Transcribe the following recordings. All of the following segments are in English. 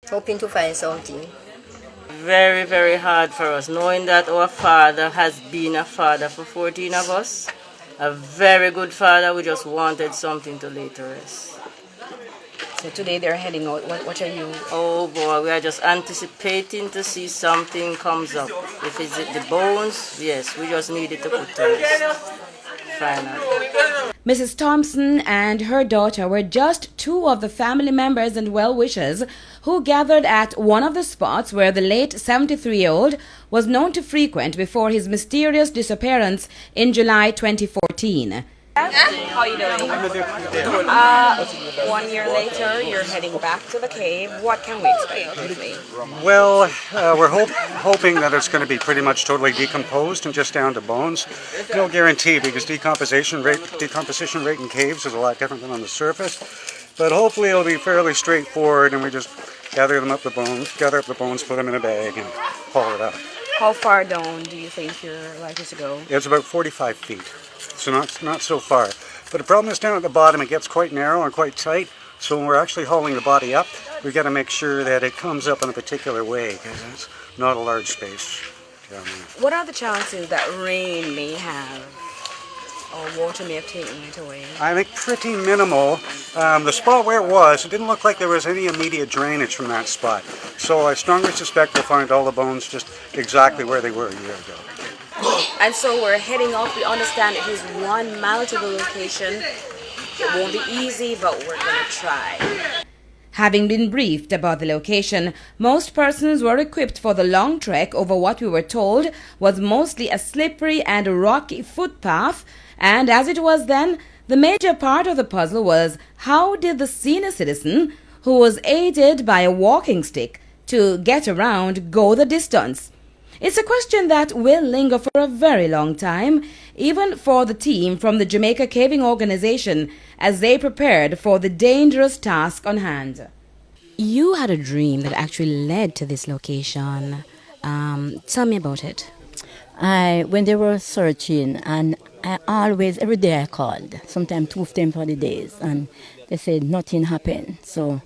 hoping to find something. Very, very hard for us, knowing that our father has been a father for 14 of us. A very good father. We just wanted something to lay to rest. So today they're heading out. What are you? Oh boy, we are just anticipating to see something comes up. If it's the bones, yes, we just need it to put to rest. Finally. Mrs. Thompson and her daughter were just two of the family members and well-wishers who gathered at one of the spots where the late 73-year-old was known to frequent before his mysterious disappearance in July 2014. How are you doing? 1 year later, you're heading back to the cave. What can we expect? Well, we're hoping that it's going to be pretty much totally decomposed and just down to bones. No guarantee, because decomposition rate in caves is a lot different than on the surface. But hopefully it'll be fairly straightforward, and we just gather up the bones, put them in a bag, and haul it out. How far down do you think you're likely to go? It's about 45 feet, so not so far. But the problem is down at the bottom, it gets quite narrow and quite tight. So when we're actually hauling the body up, we've got to make sure that it comes up in a particular way, because it's not a large space down there. What are the chances that rain may have, or water may have taken it away? I think pretty minimal. The spot where it was, it didn't look like there was any immediate drainage from that spot. So I strongly suspect we'll find all the bones just exactly where they were a year ago. And so we're heading off. We understand it is 1 mile to the location. It won't be easy, but we're going to try. Having been briefed about the location, most persons were equipped for the long trek over what we were told was mostly a slippery and rocky footpath. And as it was then, the major part of the puzzle was how did the senior citizen, who was aided by a walking stick to get around, go the distance? It's a question that will linger for a very long time, even for the team from the Jamaica Caving Organization as they prepared for the dangerous task on hand. You had a dream that actually led to this location. Tell me about it. When they were searching, and every day I called, sometimes 2 of them for the days, and they said nothing happened. So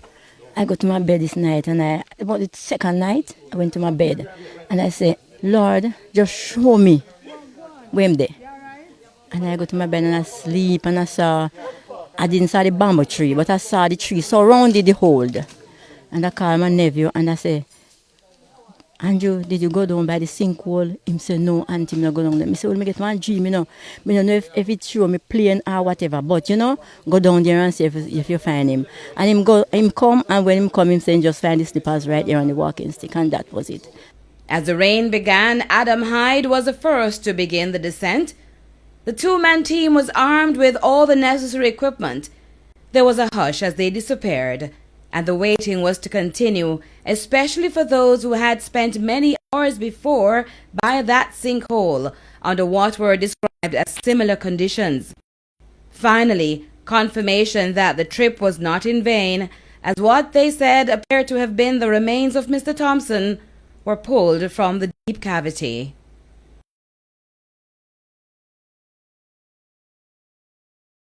I go to my bed this night, and about the second night, I went to my bed, and I said, Lord, just show me where I'm there. And I go to my bed and I sleep, and I didn't see the bamboo tree, but I saw the tree surrounded the hold. And I called my nephew and I said, Andrew, did you go down by the sinkhole? He said, no, auntie, I go down there. I said, well, I get one dream, I don't know if it's true, me playing or whatever, but, go down there and see if you find him. And him come, and when him come, him saying, just find the slippers right there on the walking stick, and that was it. As the rain began, Adam Hyde was the first to begin the descent. The two-man team was armed with all the necessary equipment. There was a hush as they disappeared, and the waiting was to continue, especially for those who had spent many hours before by that sinkhole under what were described as similar conditions. Finally, confirmation that the trip was not in vain, as what they said appeared to have been the remains of Mr. Thompson, were pulled from the deep cavity.